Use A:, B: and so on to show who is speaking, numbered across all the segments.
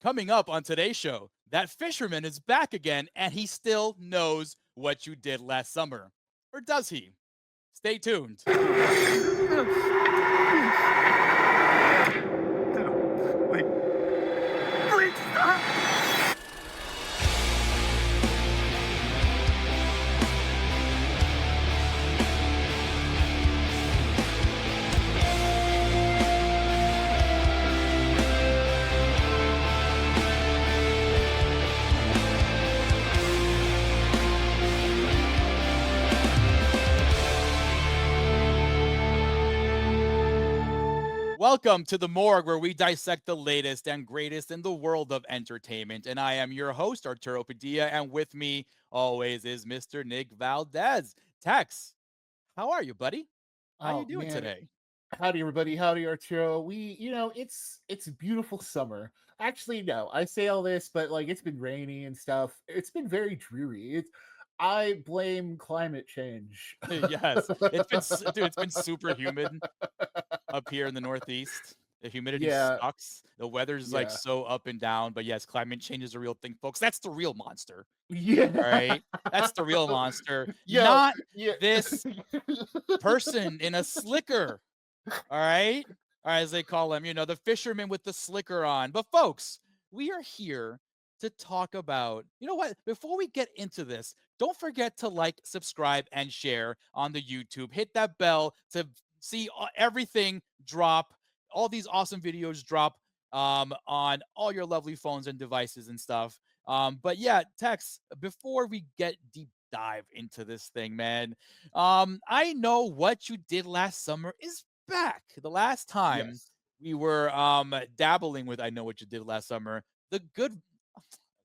A: Coming up on today's show, that fisherman is back again and he still knows what you did last summer. Or does he? Stay tuned.
B: Wait. Please stop!
A: Welcome to the Morgue, where we dissect the latest and greatest in the world of entertainment. And I am your host, Arturo Padilla, and with me always is Mr. Nick Valdez. Tex, how are you, buddy? How you
B: Oh
A: doing
B: man,
A: today?
B: howdy everybody, howdy Arturo. It's beautiful summer. Actually, no, I say all this, but like it's been rainy and stuff. It's been very dreary. I blame climate change.
A: Yes, dude, it's been super humid up here in the Northeast. The humidity
B: Yeah,
A: sucks. The weather's like
B: yeah,
A: so up and down. But yes, climate change is a real thing, folks. That's the real monster. All
B: yeah.
A: right. That's the real monster,
B: Yo,
A: not
B: yeah.
A: this person in a slicker. All right. Or as they call him, the fisherman with the slicker on. But folks, we are here to talk about, you know what? Before we get into this, don't forget to like, subscribe, and share on the YouTube. Hit that bell to see everything drop, all these awesome videos drop on all your lovely phones and devices and stuff. But yeah, Tex, before we get deep dive into this thing, man, I know what you did last summer is back. The last time
B: Yes.
A: we were dabbling with I know what you did last summer, the good,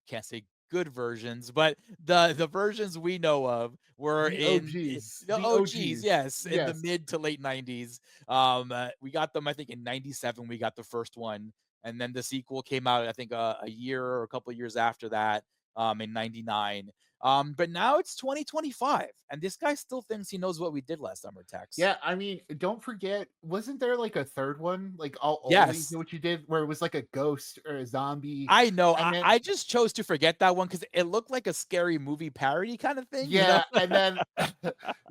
A: can't say good versions, but the versions we know of were
B: The
A: in
B: OGs.
A: the
B: The
A: OGs,
B: OGs.
A: yes, in the
B: Yes.
A: mid to late 90s. We got them, I think, in 97. We got the first one, and then the sequel came out, I think, a year or a couple of years after that, in 99. But now it's 2025, and this guy still thinks he knows what we did last summer, Tex.
B: Yeah, I mean, don't forget, wasn't there like a third one? Like I'll always
A: Yes,
B: know what you did, where it was like a ghost or a zombie,
A: I know.
B: and
A: I,
B: then
A: I just chose to forget that one because it looked like a scary movie parody kind of thing, you know?
B: yeah, and then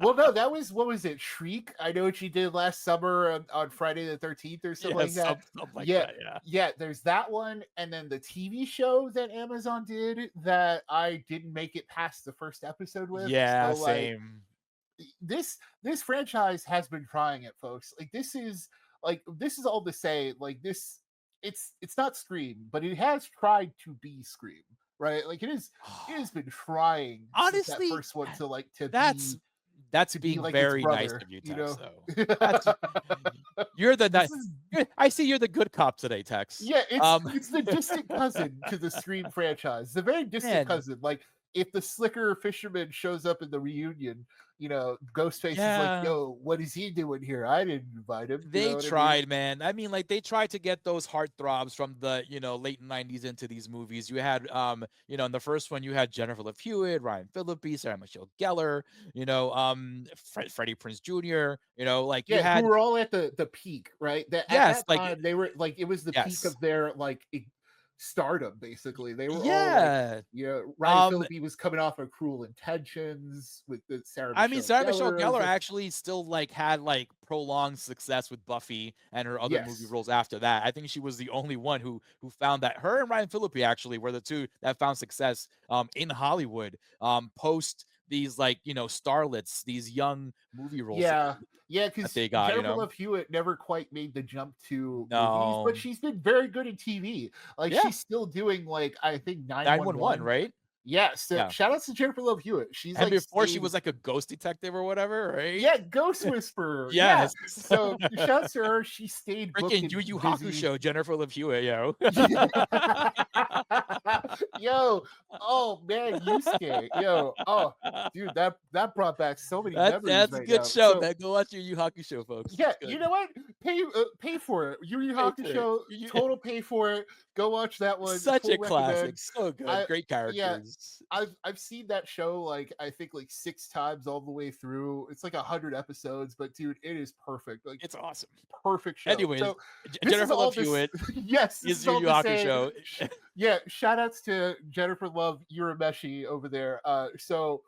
B: well, no, that was what was it? Shriek. I know what you did last summer on Friday the 13th or something like
A: Yes,
B: that.
A: something like
B: Yeah,
A: that. Yeah.
B: yeah. There's that one, and then the TV show that Amazon did that I didn't make it past the first episode with.
A: Yeah,
B: So like
A: same.
B: this franchise has been trying it, folks. This is all to say, like this it's not Scream, but it has tried to be Scream, right? Like it has been trying since that
A: Honestly,
B: first one to like
A: that's that's
B: to be
A: being
B: like its
A: very nice
B: brother,
A: of you,
B: you
A: Tex,
B: know.
A: though. That's you're the
B: This
A: nice.
B: is
A: I see you're the good cop today, Tex.
B: yeah, it's
A: Um,
B: it's the distant cousin to the Scream franchise. The very distant
A: man,
B: cousin. Like if the slicker fisherman shows up in the reunion, Ghostface is like,
A: yeah.
B: "Yo, what is he doing here? I didn't invite him." You know
A: They
B: what I mean?
A: tried, man. I mean, like they tried to get those heartthrobs from the, late 90s into these movies. You had in the first one you had Jennifer Love Hewitt, Ryan Phillippe, Sarah Michelle Gellar, Freddie Prinze Jr., like you
B: Yeah, who
A: had,
B: were all at the peak, right? That at
A: yes,
B: that
A: like,
B: time they were like it was the peak
A: yes.
B: of their stardom. Basically, they were all like,
A: Yeah.
B: Ryan
A: Um
B: Phillippe was coming off of Cruel Intentions with the Sarah
A: I mean,
B: Michelle
A: Sarah Michelle
B: Gellar.
A: Gellar actually still like had like prolonged success with Buffy and her other movie
B: Yes,
A: roles after that. I think she was the only one who found that. Her and Ryan Phillippe actually were the two that found success in Hollywood post these like starlets, these young movie roles
B: yeah, yeah,
A: that
B: because
A: they got.
B: Jennifer Love Hewitt never quite made the jump to movies, but
A: No,
B: she's been very good in TV. Like
A: yeah,
B: she's still doing like I think
A: 911,
B: 911.
A: right?
B: Yeah, so
A: Yeah,
B: shout outs to Jennifer Love Hewitt. She's
A: and
B: like
A: before she
B: stayed
A: was like a ghost detective or whatever, right?
B: yeah, Ghost Whisperer. Yeah.
A: Yes.
B: So shouts to her. She stayed booked
A: Freaking
B: and
A: Yu Yu
B: busy.
A: Hakusho, Jennifer Love Hewitt, yo.
B: Yo, Oh man, Yusuke, yo, oh dude, that brought back so many memories
A: That's a
B: right
A: good
B: now.
A: show,
B: So
A: man. Go watch your Yu Hakusho, folks.
B: yeah,
A: It's good.
B: you know what? Pay for it. Yu Yu
A: Pay for it.
B: Hakusho, total pay for it. Go watch that one.
A: Such a
B: Full recommend.
A: classic. So good.
B: I
A: Great
B: yeah,
A: characters.
B: I've seen that show like I think like 6 times all the way through. It's like 100 episodes, but dude, it is perfect. Like
A: It's awesome.
B: perfect show.
A: Anyways,
B: So this is
A: Jennifer
B: all
A: Love
B: this.
A: Hewitt
B: Yes, this
A: is
B: is
A: your
B: all
A: Yu
B: to say.
A: Hakusho.
B: Yeah, shout outs to Jennifer Love Urameshi over there. So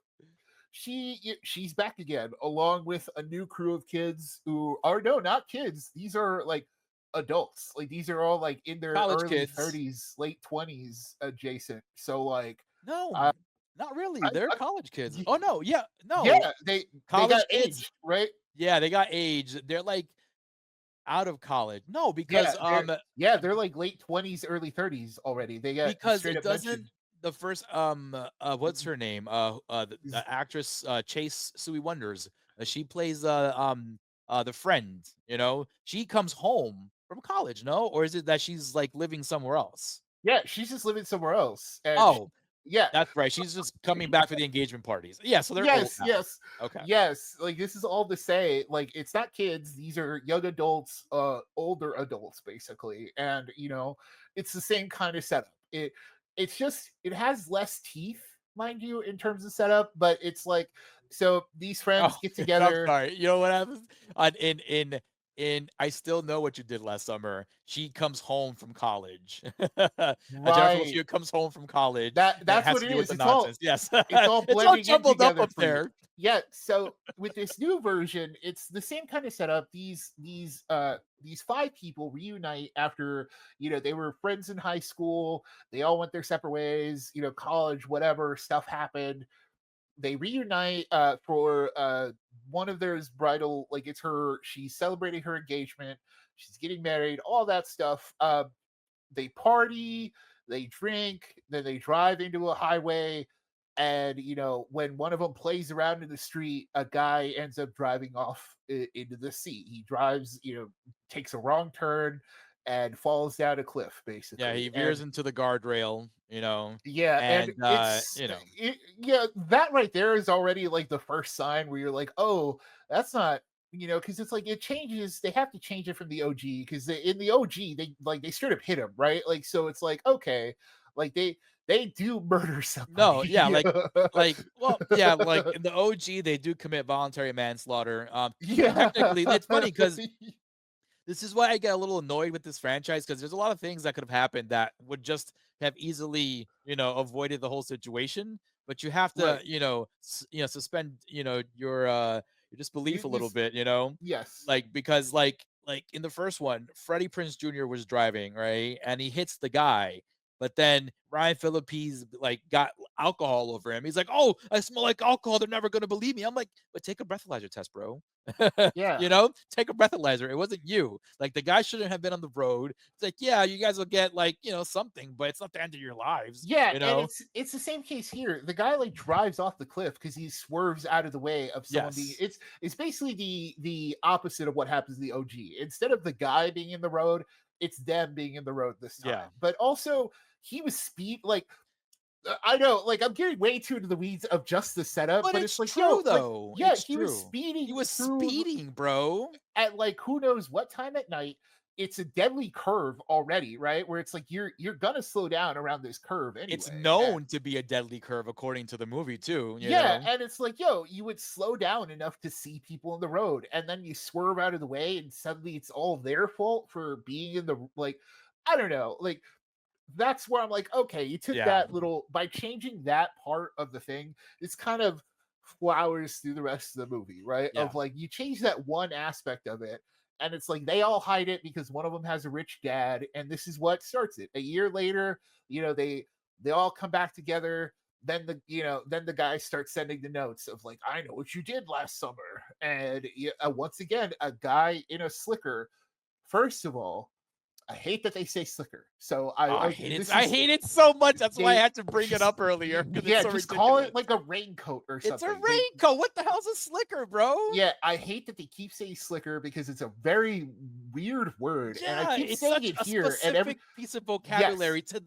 B: she's back again along with a new crew of kids who are no not kids, these are like adults, like these are all like in their
A: College
B: early
A: kids.
B: 30s late 20s adjacent, so like
A: No,
B: I,
A: not really. They're
B: I
A: college kids.
B: y-
A: Oh no, yeah, no.
B: yeah, they got
A: College
B: aged,
A: age.
B: right?
A: Yeah, they got age. They're like out of college. No,
B: Yeah, they're like late 20s early 30s already, they got
A: because
B: straight
A: it
B: up
A: doesn't
B: mentioned.
A: the first what's her name? The actress Chase Suey Wonders. She plays the friend, She comes home from college, no? Or is it that she's like living somewhere else?
B: Yeah, she's just living somewhere else, and
A: Oh,
B: yeah.
A: that's right. She's just coming back for the engagement parties. Yeah, so they're old
B: Yes,
A: now.
B: yes,
A: Okay.
B: yes. Like this is all to say, like it's not kids; these are young adults, older adults, basically. And it's the same kind of setup. It's just it has less teeth, mind you, in terms of setup. But it's like so these
A: Oh,
B: friends get
A: I'm
B: together,
A: sorry. You know what happens? In I Still Know What You Did Last Summer, she comes home from college. Jennifer Love
B: right?
A: Hewitt comes home from college and
B: That's
A: has
B: what
A: to
B: it
A: deal with
B: is.
A: the nonsense. Yes.
B: It's all
A: It's all
B: blending in
A: jumbled up
B: together
A: up
B: for you.
A: there.
B: Yeah, so with this new version, it's the same kind of setup. These five people reunite after, they were friends in high school, they all went their separate ways, college, whatever, stuff happened. They reunite for one of theirs bridal, like it's her, she's celebrating her engagement, she's getting married, all that stuff. They party, they drink, then they drive into a highway. And when one of them plays around in the street, a guy ends up driving off into the sea. He drives, takes a wrong turn and falls down a cliff,
A: Yeah, he
B: basically.
A: veers
B: And
A: into the guardrail,
B: yeah, and
A: and
B: yeah, that right there is already like the first sign where you're like, oh, that's not, because it's like it changes. They have to change it from the OG because in the OG they straight up hit him, right? Like so, it's like okay, like they do murder
A: no,
B: somebody.
A: yeah, like well, yeah, like in the OG, they do commit voluntary manslaughter.
B: Yeah,
A: Technically, it's funny because this is why I get a little annoyed with this franchise because there's a lot of things that could have happened that would just have easily, avoided the whole situation. But you have to,
B: right.
A: suspend, your disbelief a
B: You
A: little bit,
B: yes,
A: like because like in the first one, Freddie Prince Jr. was driving right, and he hits the guy, but then Ryan Phillippe's like got alcohol over him. He's like, "Oh, I smell like alcohol. They're never gonna believe me." I'm like, "But take a breathalyzer test, bro."
B: yeah.
A: Take a breathalyzer. It wasn't you. Like the guy shouldn't have been on the road. It's like, yeah, you guys will get like, something, but it's not the end of your lives,
B: Yeah, and it's the same case here. The guy like drives off the cliff because he swerves out of the way of someone being.
A: Yes.
B: It's basically the opposite of what happens in the OG. Instead of the guy being in the road, it's them being in the road this
A: Yeah.
B: time. But also he was speed like I know, like I'm getting way too into the weeds of just the setup,
A: But
B: but it's
A: it's
B: like,
A: true
B: yo, like
A: though.
B: yeah,
A: It's
B: he was
A: true. He
B: speeding
A: was
B: through
A: speeding, bro.
B: at like who knows what time at night. It's a deadly curve already, right? Where it's like you're gonna slow down around this curve
A: It's
B: anyway.
A: known to be a deadly curve according to the movie too.
B: Yeah, and it's like, yo, you would slow down enough to see people in the road, and then you swerve out of the way, and suddenly it's all their fault for being in the like, I don't know, like that's where I'm like, okay, you took
A: Yeah.
B: that little by changing that part of the thing, it's kind of flowers through the rest of the movie, right?
A: Yeah.
B: Of like you change that one aspect of it, and it's like they all hide it because one of them has a rich dad, and this is what starts it. A year later, they all come back together. Then the guy starts sending the notes of like, I know what you did last summer, and once again, a guy in a slicker. First of all, I hate that they say slicker. So
A: Oh, I
B: I
A: hate it.
B: this
A: I
B: is
A: hate it so much. That's why I
B: they
A: had to bring it
B: just
A: up earlier because it's
B: yeah,
A: so
B: just call it
A: ridiculous.
B: like a raincoat or
A: It's a
B: something. They
A: raincoat. What the hell's a slicker, bro?
B: Yeah, I hate that they keep saying slicker because it's a very weird word, and I
A: Yeah,
B: keep
A: it's
B: saying
A: such
B: it
A: a
B: here. And every
A: specific piece of
B: yes,
A: vocabulary to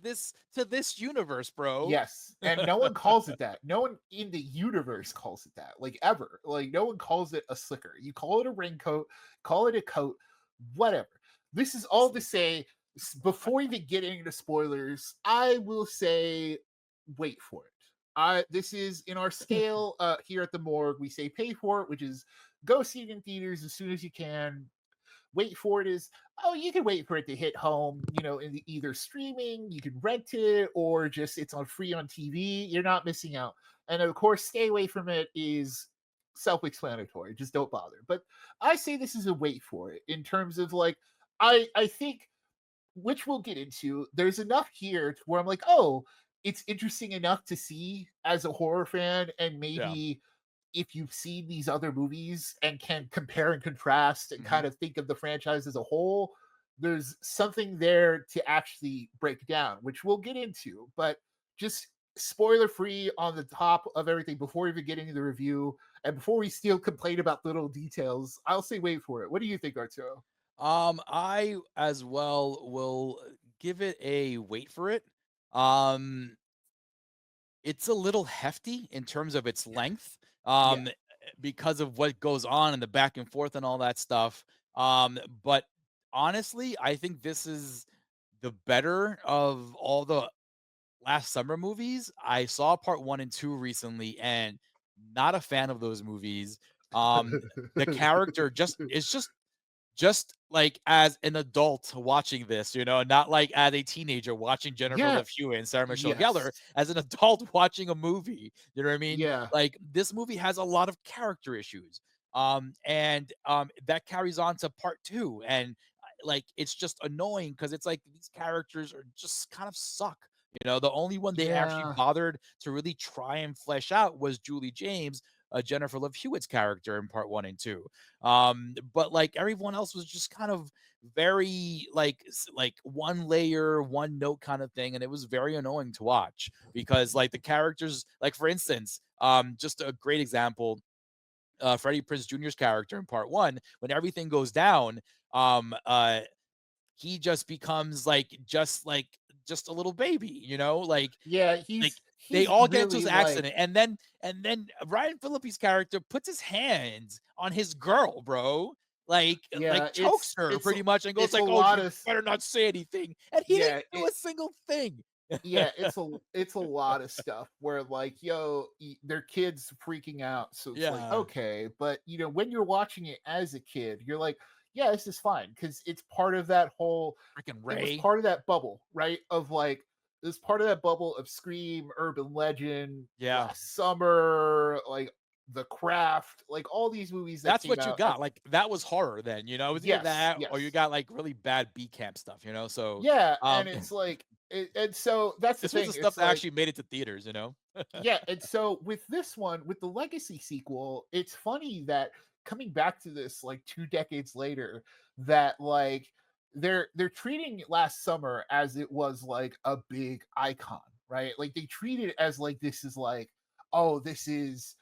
A: this universe, bro.
B: yes, and no one calls it that. No one in the universe calls it that, like ever. Like no one calls it a slicker. You call it a raincoat, call it a coat, whatever. This is all to say. Before we even get into spoilers, I will say, wait for it. This is in our scale here at the morgue. We say pay for it, which is go see it in theaters as soon as you can. Wait for it is, oh, you can wait for it to hit home, in either streaming, you can rent it, or just it's on free on TV. You're not missing out. And of course, stay away from it is self-explanatory. Just don't bother. But I say this is a wait for it in terms of like, I think, which we'll get into, there's enough here to where I'm like, oh, it's interesting enough to see as a horror fan, and
A: Yeah.
B: maybe if you've seen these other movies and can compare and contrast and
A: Mhm.
B: kind of think of the franchise as a whole, there's something there to actually break down, which we'll get into. But just spoiler free on the top of everything before even getting into the review and before we still complain about little details, I'll say wait for it. What do you think, Arturo?
A: I as well will give it a wait for it. Um, it's a little hefty in terms of its length,
B: Yeah.
A: because of what goes on in the back and forth and all that stuff. But honestly, I think this is the better of all the last summer movies. I saw part 1 and 2 recently and not a fan of those movies. The character just like as an adult watching this, not like as a teenager watching Jennifer
B: Yeah.
A: Love Hewitt and Sarah Michelle Gellar,
B: Yes.
A: as an adult watching a movie. You know what I mean?
B: Yeah.
A: Like this movie has a lot of character issues. And that carries on to part 2. And like it's just annoying because it's like these characters are just kind of suck. The only one they actually
B: Yeah.
A: bothered to really try and flesh out was Julie James, Jennifer Love Hewitt's character in part 1 and 2. But like everyone else was just kind of very like one layer, one note kind of thing, and it was very annoying to watch because like the characters, like for instance, just a great example, Freddie Prinze Jr.'s character in part 1, when everything goes down, um, uh, he just becomes just a little baby,
B: Yeah,
A: like,
B: he's
A: they
B: he's
A: all get into
B: really
A: this
B: like
A: accident, and then Ryan Phillippe's character puts his hands on his girl, bro. Like
B: yeah,
A: chokes her pretty much and goes
B: it's a
A: like, "Oh,
B: lot
A: you
B: of
A: better not say anything." And he didn't
B: yeah,
A: do a single thing.
B: it's a lot of stuff where like, yo, their kids freaking out. So it's like,
A: Yeah.
B: okay, but when you're watching it as a kid, you're like, yeah, this is fine because it's part of that whole.
A: Freaking
B: It was
A: Ray.
B: part of that bubble, right? Of like, it was part of that bubble of Scream, Urban Legend,
A: Yeah.
B: Last Summer, like The Craft, like all these movies that
A: That's
B: came
A: what you
B: out.
A: got. Like, that was horror then, it was either
B: Yes,
A: that or you
B: yes.
A: got, like, really bad B camp stuff. So,
B: Yeah, and
A: um,
B: it's like, and so that's the
A: this was
B: thing.
A: the stuff
B: It's
A: that
B: like,
A: actually made it to theaters.
B: yeah, and so with this one, with the Legacy sequel, it's funny that coming back to this like 2 decades later, that like they're treating Last Summer as it was like a big icon, right? Like they treat it as like this is like, oh, this is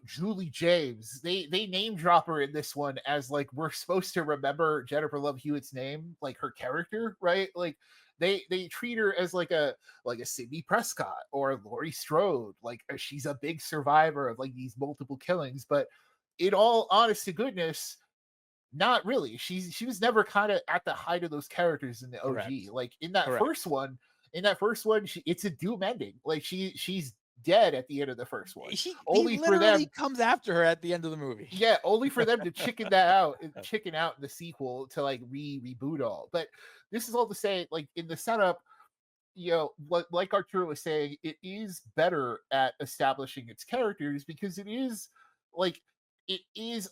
B: Julie James. They name drop her in this one as like we're supposed to remember Jennifer Love Hewitt's name, like her character, right? Like they treat her as like a Sidney Prescott or Laurie Strode. Like she's a big survivor of like these multiple killings, but in all honest to goodness, not really. She was never kind of at the height of those characters in the OG.
A: Correct.
B: Like in that
A: Correct.
B: first one, it's a doom ending. Like she's dead at the end of the first one.
A: He
B: Only for
A: literally
B: them
A: comes after her at the end of the movie.
B: yeah, only for them to chicken out in the sequel to like reboot all. But this is all to say, like in the setup, like Arturo was saying, it is better at establishing its characters because it is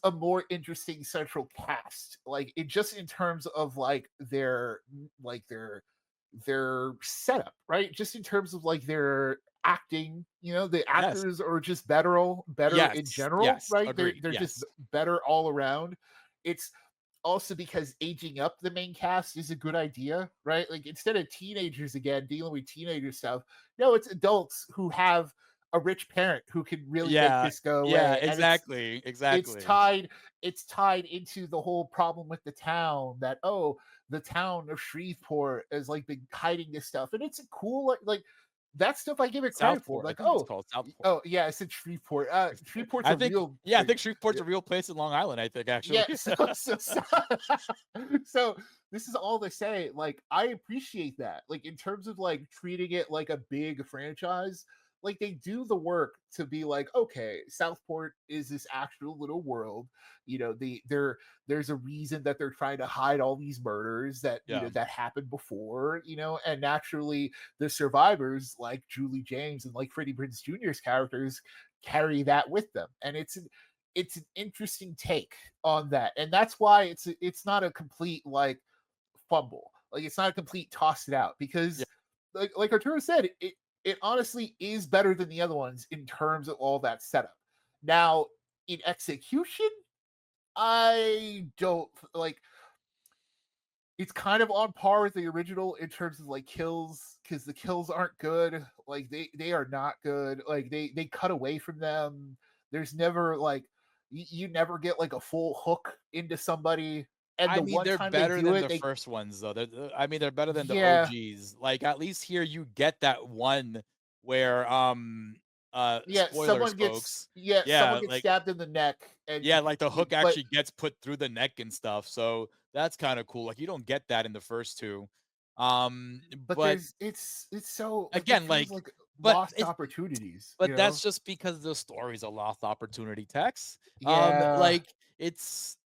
B: a more interesting central cast. Like it just in terms of like their setup, right? Just in terms of like their acting, the
A: Yes.
B: actors are just better in
A: Yes.
B: general,
A: Yes.
B: right? They're
A: Agreed.
B: they're just
A: Yes.
B: better all around. It's also because aging up the main cast is a good idea, right? Like instead of teenagers again dealing with teenager stuff, no, it's adults who have a rich parent who can really make
A: Yeah,
B: this go
A: yeah,
B: away. And
A: exactly,
B: it's
A: exactly.
B: tied it's tied into the whole problem with the town that, oh, the town of Shreveport is like been hiding this stuff. And it's a cool like that stuff I give it credit for.
A: Southport, I
B: Like,
A: think it's called Southport.
B: oh yeah, I said Shreveport.
A: Shreveport.
B: Shreveport's
A: I
B: a
A: think
B: real
A: yeah, I
B: thing.
A: think Shreveport's a real place in Long Island, I think,
B: Yeah,
A: actually.
B: so this is all to say, like, I appreciate that. Like, in terms of like treating it like a big franchise, like they do the work to be like, okay, Southport is this actual little world. You know, there's a reason that they're trying to hide all these murders that
A: Yeah.
B: that happened before, and naturally the survivors like Julie James and like Freddie Prinze Jr.'s characters carry that with them. And it's an interesting take on that, and that's why it's not a complete like fumble. Like it's not a complete toss it out
A: Yeah.
B: because like Arturo said, it honestly is better than the other ones in terms of all that setup. Now in execution, I don't like. It's kind of on par with the original in terms of like kills because the kills aren't good. Like they are not good. Like they cut away from them. There's never like you never get like a full hook into somebody. And
A: I
B: the
A: mean,
B: one
A: they're
B: time they
A: better
B: do
A: than
B: it,
A: the
B: they
A: first ones, though. I mean, they're better than the
B: yeah,
A: OGs. Like, at least here you get that one where, spoilers, folks.
B: someone
A: Yeah,
B: gets stabbed in the neck and
A: like the hook
B: but
A: actually gets put through the neck and stuff. So that's kind of cool. Like, you don't get that in the first two. Um,
B: but
A: but
B: there's it's so like it
A: again,
B: feels
A: like,
B: like
A: but
B: lost
A: it's
B: opportunities,
A: but that's just because the story's a lost opportunity, Tex.
B: Yeah.
A: Like, it's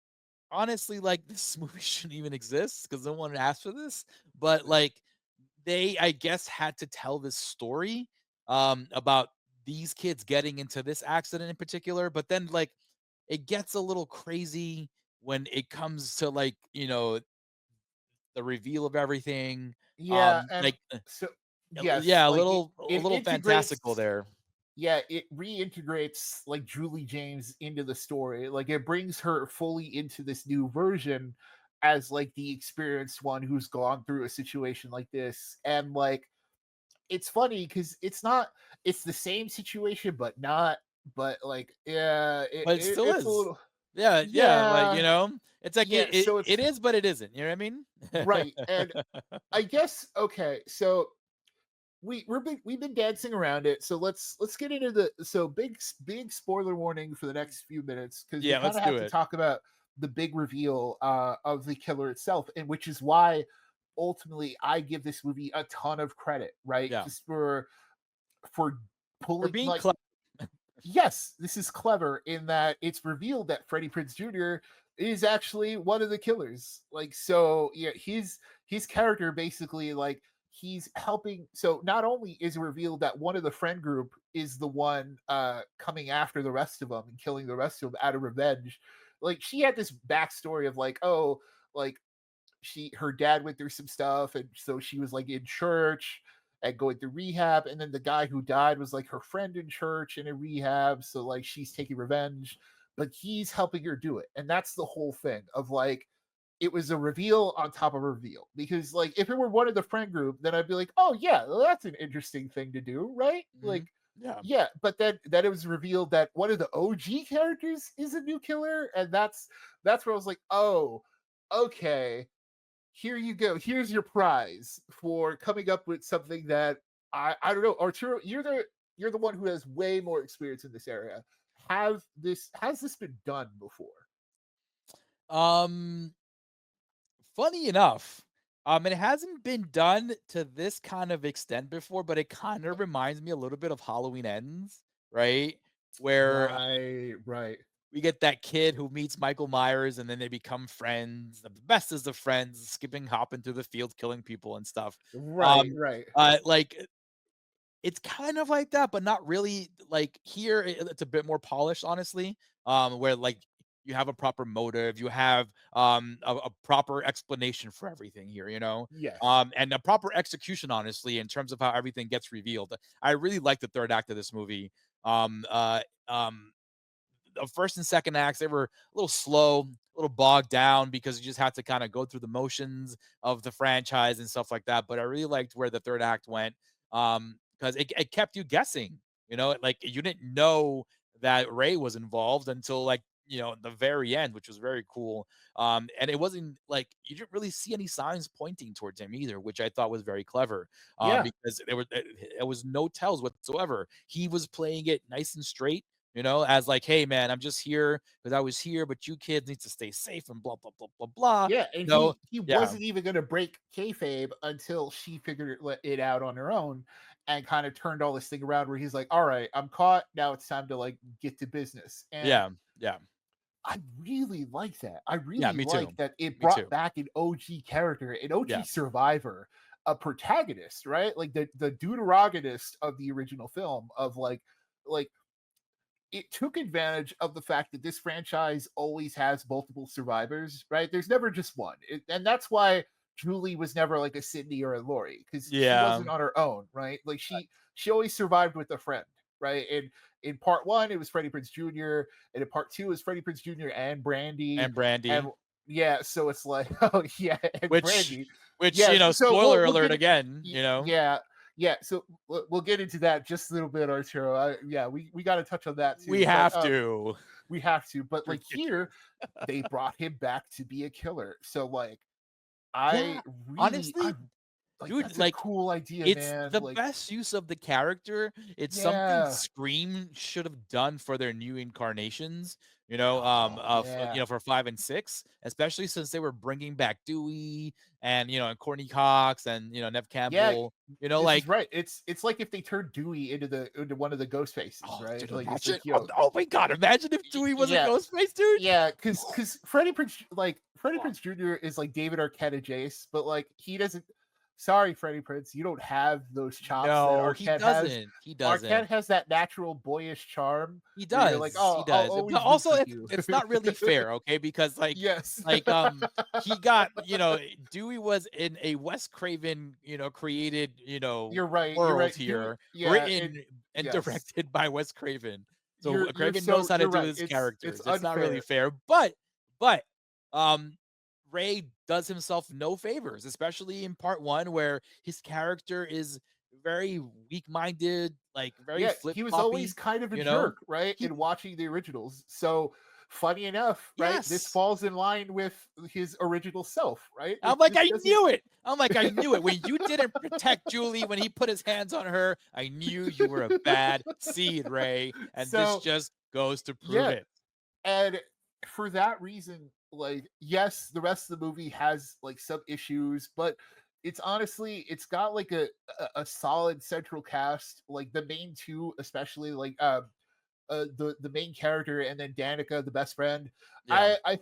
A: honestly, like, this movie shouldn't even exist because no one asked for this. But like, they, I guess, had to tell this story about these kids getting into this accident in particular. But then, like, it gets a little crazy when it comes to, like, the reveal of everything.
B: Yeah, and
A: Like,
B: so yes,
A: yeah,
B: like
A: a
B: it
A: little fantastical
B: integrates
A: there.
B: yeah, it reintegrates like Julie James into the story. Like it brings her fully into this new version as like the experienced one who's gone through a situation like this. And like it's funny because it's the same situation but not, but like yeah,
A: But it still
B: it's a
A: is.
B: little
A: Yeah, yeah, like,
B: yeah,
A: it's like
B: yeah, so
A: it
B: it's
A: is, but it isn't. You know what I mean?
B: right. And I guess okay, so we've been dancing around it, so let's get into the so big spoiler warning for the next few minutes because we
A: Yeah,
B: kind
A: let's
B: of
A: do
B: have to
A: it.
B: talk about the big reveal of the killer itself, and which is why ultimately I give this movie a ton of credit, right?
A: Yeah.
B: Just for
A: For
B: pulling
A: being
B: like
A: clever.
B: yes, this is clever in that it's revealed that Freddie Prinze Jr. is actually one of the killers. Like, so yeah, his character basically like he's helping. So not only is it revealed that one of the friend group is the one coming after the rest of them and killing the rest of them out of revenge. Like she had this backstory of like, oh, like her dad went through some stuff and so she was like in church and going through rehab, and then the guy who died was like her friend in church and in rehab, so like she's taking revenge, but he's helping her do it. And that's the whole thing of like it was a reveal on top of a reveal, because like if it were one of the friend group then I'd be like, oh yeah, well, that's an interesting thing to do, right?
A: Mhm.
B: Like
A: Yeah.
B: yeah, but then that it was revealed that one of the OG characters is a new killer, and that's where I was like, oh, okay, here you go. Here's your prize for coming up with something that I don't know. Arturo, you're the one who has way more experience in this area. Has this been done before?
A: Um, Funny enough, it hasn't been done to this kind of extent before, but it kind of reminds me a little bit of Halloween Ends, right? Where
B: Right, right,
A: we get that kid who meets Michael Myers and then they become friends, the best is the friends, skipping, hopping through the field, killing people and stuff.
B: right,
A: Um,
B: right.
A: like, it's kind of like that, but not really. Like, here, it's a bit more polished, honestly. Where, like, you have a proper motive, you have a proper explanation for everything here,
B: Yes.
A: and a proper execution, honestly, in terms of how everything gets revealed. I really like the third act of this movie. Um, uh, um, the first and second acts, they were a little slow, a little bogged down because you just had to kind of go through the motions of the franchise and stuff like that. But I really liked where the third act went, because it kept you guessing. Like you didn't know that Ray was involved until like the very end, which was very cool. And it wasn't like you didn't really see any signs pointing towards him either, which I thought was very clever.
B: Yeah,
A: Because there was no tells whatsoever. He was playing it nice and straight, as like, hey man, I'm just here because I was here, but you kids need to stay safe and blah blah blah blah blah.
B: yeah, and
A: No,
B: he
A: yeah,
B: wasn't even gonna break kayfabe until she figured it out on her own, and kind of turned all this thing around where he's like, "All right, I'm caught. Now it's time to like get to business." And
A: yeah, yeah,
B: I really like that. I
A: yeah.
B: really
A: Me
B: like
A: too.
B: that it
A: Me
B: brought
A: too.
B: back an OG character, an OG
A: Yeah,
B: survivor, a protagonist, right? Like the deuteragonist of the original film of like it took advantage of the fact that this franchise always has multiple survivors, right? There's never just one. And that's why Julie was never like a Sydney or a Lori because she
A: yeah.
B: wasn't on her own, right? Like she always survived with a friend, right? And in part one, it was Freddie Prinze Jr., and in part two, it was Freddie Prinze Jr. and Brandy,
A: And
B: and
A: Brandy,
B: yeah, so it's like, oh yeah, and
A: which,
B: Brandy,
A: which
B: yes. So
A: spoiler
B: we'll
A: alert
B: get
A: again.
B: yeah, yeah, so we'll get into that just a little bit, Arturo. Yeah, we got to touch on that
A: We
B: too, but
A: have to.
B: we have to. But like here,
A: Ridiculous.
B: they brought him back to be a killer. So like,
A: Yeah,
B: I
A: honestly,
B: like
A: dude,
B: that's a
A: like
B: cool idea,
A: it's
B: man.
A: the
B: Like,
A: best use of the character. It's something
B: yeah,
A: Scream should have done for their new incarnations,
B: oh yeah,
A: for 5 and 6, especially since they were bringing back Dewey and Courtney Cox and Nev
B: yeah.
A: Campbell.
B: This is
A: Like,
B: right. It's like if they turned Dewey into one of the ghost faces,
A: oh,
B: right?
A: dude,
B: Like it's
A: imagine!
B: like,
A: Oh,
B: yo,
A: oh my god, imagine if Dewey was a
B: yeah,
A: Ghostface, dude.
B: yeah, because Freddie Prinze Jr. is like David Arquette Jace, but like he doesn't. Sorry, Freddie Prinze, you don't have those chops that
A: No, he
B: Arquette has.
A: doesn't. He
B: Arquette
A: doesn't.
B: has that natural boyish charm
A: He
B: where you're like,
A: does, he
B: oh, I'll
A: does, but
B: always root
A: also
B: for
A: it's
B: you.
A: it's not really fair, okay? Because
B: Yes,
A: he got Dewey was in a Wes Craven, created,
B: you're right. You're
A: world
B: right. Do
A: here,
B: yeah, it
A: written and
B: yes.
A: directed by Wes Craven. So Craven knows how to
B: You're
A: do
B: right.
A: his
B: It's
A: characters. It's not really
B: unfair.
A: fair, but um Ray does himself no favors, especially in part 1 where his character is very weak-minded, like very
B: Yeah, he was always
A: flip-floppy,
B: kind of a
A: you know?
B: jerk, right?
A: He
B: In watching the originals. So funny enough, right? This
A: Yes.
B: falls in line with his original self, right?
A: I'm
B: Like
A: like,
B: this
A: "I
B: doesn't
A: knew it." I'm like, "I knew it. When you didn't protect Julie when he put his hands on her, I knew you were a bad seed, Ray, and this
B: so
A: just goes to prove
B: yeah,
A: it."
B: and for that reason, like, yes, the rest of the movie has like some issues, but it's honestly it's got like a solid central cast, like the main two, especially like the main character and then Danica, the best friend.
A: Yeah.
B: I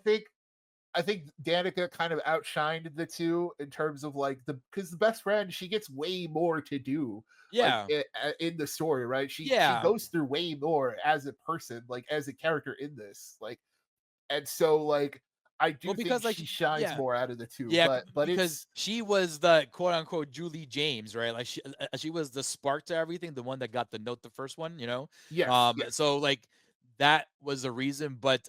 B: think Danica kind of outshined the two in terms of like because the best friend she gets way more to do like
A: Yeah.
B: in the story, right? She
A: Yeah.
B: goes through way more as a person, like as a character in this, like, and so like I
A: Well,
B: do think
A: because,
B: she shines
A: yeah.
B: more out of the two,
A: Yeah,
B: but
A: because
B: it's
A: she was the quote unquote Julie James, right? Like she was the spark to everything, the one that got the note the first one.
B: yes,
A: So like that was the reason, but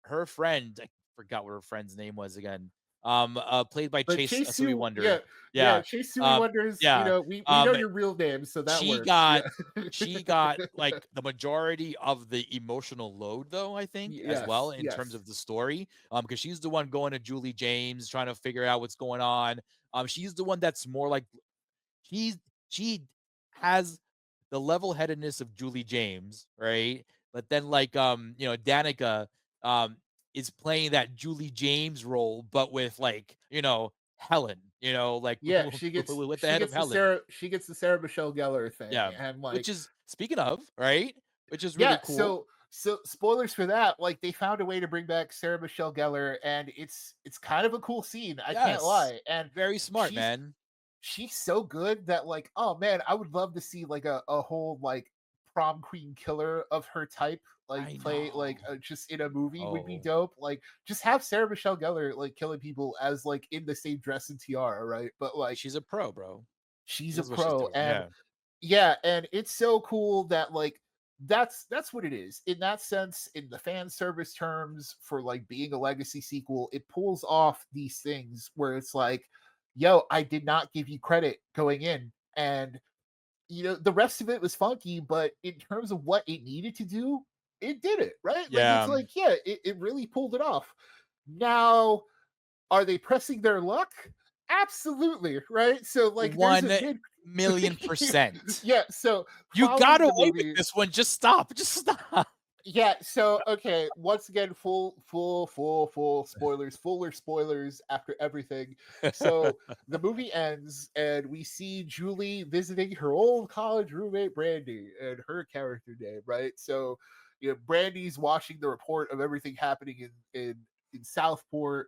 A: her friend, I forgot what her friend's name was again. Played by
B: but
A: Chase
B: Chase
A: Suey
B: Sue,
A: Wonder.
B: yeah,
A: Yeah.
B: Chase Sue
A: Um
B: Wonders,
A: yeah.
B: we know
A: Um
B: your real name, so that
A: she
B: works.
A: got
B: Yeah.
A: she got like the majority of the emotional load though, I think, as well
B: Yes,
A: in terms
B: yes.
A: of the story. Because she's the one going to Julie James trying to figure out what's going on. She's the one that's more like she's she has the level-headedness of Julie James, right? But then Danica um is playing that Julie James role, but with Helen, like
B: Yeah,
A: with the head of Helen.
B: She gets the Sarah Michelle Gellar thing,
A: Yeah,
B: and
A: which
B: like,
A: is speaking of, right? Which is
B: yeah,
A: really cool.
B: so spoilers for that, like they found a way to bring back Sarah Michelle Gellar, and it's kind of a cool scene, I can't
A: Yes.
B: lie, and
A: Very smart,
B: she's
A: man.
B: she's so good that like, oh man, I would love to see like a whole like prom queen killer of her type like
A: I
B: play
A: know.
B: like just in a movie would be
A: Oh,
B: dope. Like just have Sarah Michelle Gellar like killing people as like in the same dress and tiara, right? But like
A: she's a pro, bro.
B: she's
A: She
B: a
A: knows what she's
B: pro,
A: doing.
B: and
A: Yeah.
B: yeah, and it's so cool that like that's what it is. In that sense, in the fan service terms, for like being a legacy sequel, it pulls off these things where it's like, yo, I did not give you credit going in. And the rest of it was funky, but in terms of what it needed to do, it did it, right? Like, it's
A: Yeah.
B: like, yeah, it really pulled it off. Now, are they pressing their luck? Absolutely, right? So, like, there's a
A: 1
B: good
A: million percent.
B: yeah, so
A: You got
B: following the
A: away with
B: movie,
A: this one. Just stop. Just stop.
B: yeah, so okay, once again, full spoilers, fuller spoilers after everything. So the movie ends, and we see Julie visiting her old college roommate Brandy and her character name, right? So, Brandy's watching the report of everything happening in Southport,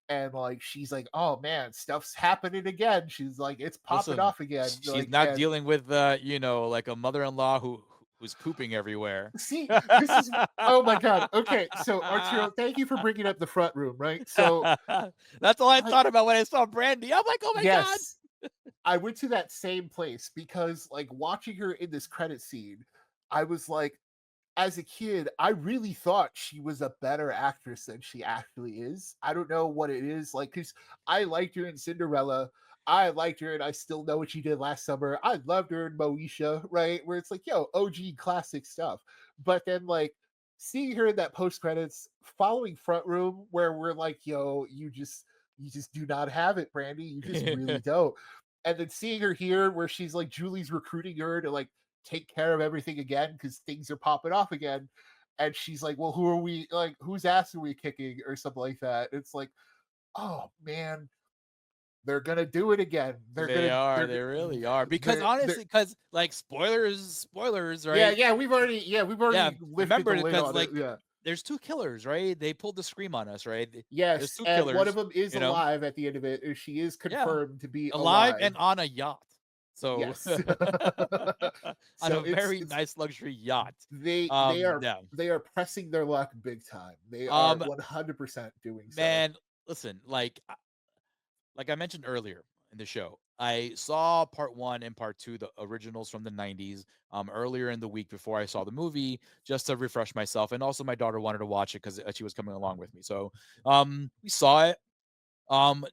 B: and like she's like, "Oh man, stuff's happening again." She's like, "It's popping
A: Listen,
B: off again."
A: she's
B: Like,
A: not
B: and
A: dealing with, like a mother-in-law who's pooping everywhere.
B: see, this is oh my god. Okay, so Arturo, thank you for bringing up the front room, right? So
A: That's all I
B: I
A: thought about when I saw Brandy. I'm like, "Oh my god."
B: yes, I went to that same place because like watching her in this credit scene, I was like, as a kid, I really thought she was a better actress than she actually is. I don't know what it is, like, because I liked her in Cinderella. I liked her, and I still know what she did last summer. I loved her in Moesha, right? Where it's like, yo, OG classic stuff. But then, like, seeing her in that post credits following front room, where we're like, yo, you just do not have it, Brandy. You just really don't. And then seeing her here, where she's like, Julie's recruiting her to like take care of everything again because things are popping off again. And she's like, well, who are we, like, whose ass are we kicking or something like that? It's like, oh man, they're gonna do it again.
A: They are, they really are. Because
B: They're
A: honestly, because like spoilers,
B: yeah,
A: right?
B: yeah, we've
A: Yeah,
B: already lifted
A: remember
B: the lid
A: because
B: on it.
A: like
B: Yeah.
A: there's 2 killers, right? They pulled the scream on us, right? There's
B: Yes,
A: 2
B: and one of
A: killers,
B: them is
A: you know?
B: alive at the end of it. She is
A: Yeah,
B: confirmed to be
A: alive
B: alive.
A: and on a yacht. So
B: Yes.
A: on
B: So
A: a very
B: it's
A: nice luxury yacht.
B: they are
A: Yeah.
B: they are pressing their luck big time. They are
A: Um,
B: 100% doing so.
A: man, listen, like I mentioned earlier in the show, I saw part 1 and part 2, the originals from the 90s, earlier in the week before I saw the movie, just to refresh myself. And also my daughter wanted to watch it because she was coming along with me. So we saw it.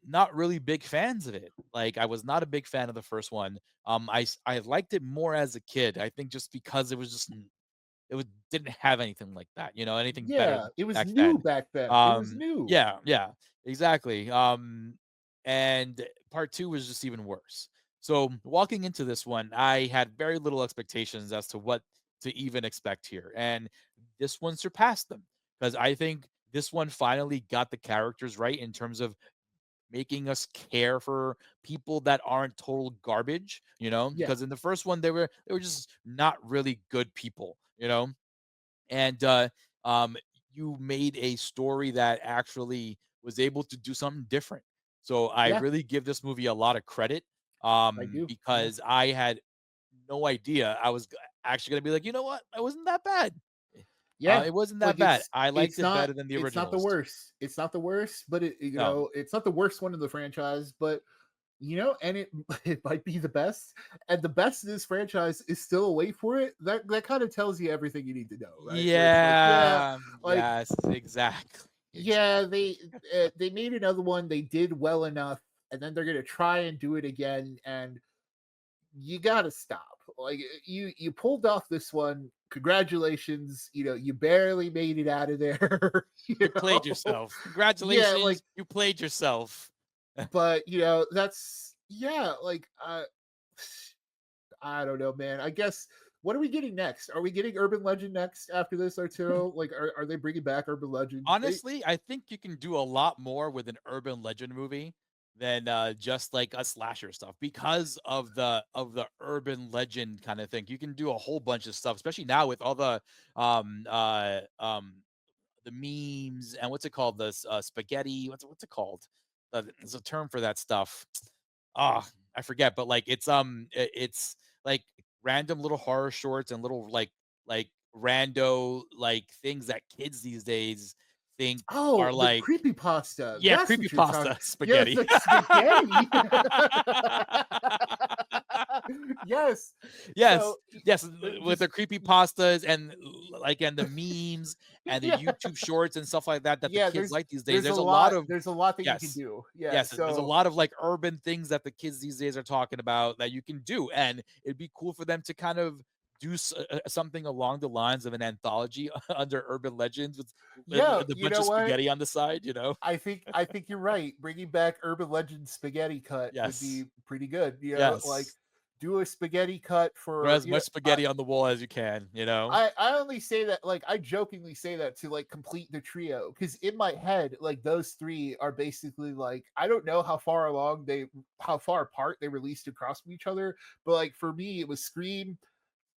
A: Not really big fans of it. Like I was not a big fan of the first one. I liked it more as a kid. I think just because it was just didn't have anything like that, anything better
B: Yeah, it was
A: back
B: new
A: then.
B: back then. It was new.
A: Yeah, yeah, exactly. And part 2 was just even worse. So walking into this one, I had very little expectations as to what to even expect here. And this one surpassed them because I think this one finally got the characters right in terms of making us care for people that aren't total garbage,
B: Yeah.
A: because in the first one they were just not really good people, and um you made a story that actually was able to do something different. So I
B: Yeah,
A: really give this movie a lot of credit,
B: I do. Yeah.
A: because I had no idea I was actually going to be like, you know what, it wasn't that bad.
B: Yeah.
A: It wasn't that
B: Like
A: bad. I liked
B: it's
A: it
B: not
A: better than the
B: it's not the
A: originals.
B: worst. It's not the worst, but
A: No.
B: it's not the worst one in the franchise, but and it it might be the best. And the best of this franchise is still a wait for it. That kind of tells you everything you need to know, right? Where it's like, yeah,
A: Yeah.
B: like
A: Yes, exactly.
B: yeah,
A: Exactly.
B: they made another one. They did well enough, and then they're gonna try and do it again. And you gotta stop. Like you pulled off this one. Congratulations. You barely made it out of there.
A: You played
B: know?
A: yourself.
B: Yeah, like,
A: Congratulations, you played yourself.
B: but that's yeah, like I don't know, man. I guess what are we getting next? Are we getting Urban Legend next after this, Arturo? Like, are they bringing back Urban Legend?
A: Honestly, I think you can do a lot more with an urban legend movie than just like a slasher stuff because of the urban legend kind of thing. You can do a whole bunch of stuff, especially now with all um uh um the memes and what's it called? This spaghetti. What's it called? There's a term for that stuff. Ah, I forget, but like it's like random little horror shorts and little like rando like things that kids these days think
B: Oh,
A: are
B: the
A: like,
B: creepy pasta.
A: yeah,
B: That's what you're talking.
A: creepypasta
B: Yes,
A: spaghetti.
B: like spaghetti. Yes.
A: Yes,
B: So
A: yes, with
B: just
A: the creepy pastas and like and the memes and the
B: yeah,
A: YouTube shorts and stuff like that that the
B: yeah.
A: kids like these days. There's a lot of
B: There's a lot that you can
A: yes.
B: do. Yeah.
A: Yes, there's a
B: So
A: lot of like urban things that the kids these days are talking about that you can do, and it'd be cool for them to kind of do something along the lines of an anthology under urban legends with
B: yeah,
A: a
B: you
A: bunch
B: know
A: of
B: what?
A: spaghetti on the side, you know?
B: I think you're right. Bringing back Urban Legend spaghetti cut would
A: Yes,
B: be pretty good. You know, like
A: yes.
B: do a spaghetti cut
A: Throw
B: for
A: as much spaghetti on the wall as you can, you know?
B: I only say that like I jokingly say that to like complete the trio because in my head like those three are basically like I don't know how far apart they released across from each other, but like for me it was Scream,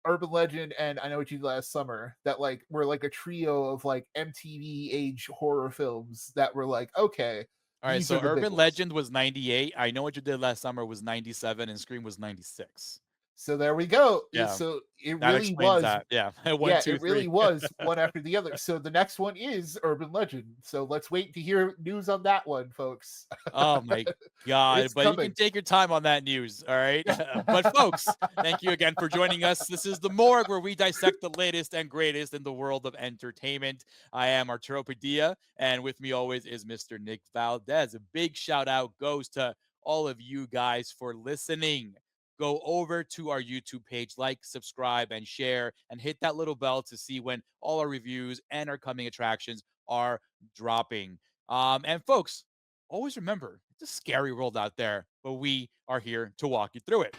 B: Urban Legend, and I Know What You Did Last Summer that like were like a trio of like MTV age horror films that were like okay,
A: All right,
B: these are
A: so
B: the big
A: Urban
B: ones.
A: Legend was 98. I Know What You Did Last Summer was 97, and Scream was 96.
B: So there we go.
A: Yeah,
B: So it
A: that
B: really
A: explains
B: was
A: that. Yeah, one,
B: yeah,
A: two,
B: it really
A: three.
B: was one after the other. So the next one is Urban Legend. So let's wait to hear news on that one, folks.
A: Oh my god,
B: It's
A: but you can
B: coming.
A: take your time on that news, all right? But folks, thank you again for joining us. This is The Morgue, where we dissect the latest and greatest in the world of entertainment. I am Arturo Padilla, and with me always is Mr. Nick Valdez. A big shout out goes to all of you guys for listening. Go over to our YouTube page, like, subscribe, and share, and hit that little bell to see when all our reviews and our coming attractions are dropping. And folks, always remember it's a scary world out there, but we are here to walk you through it.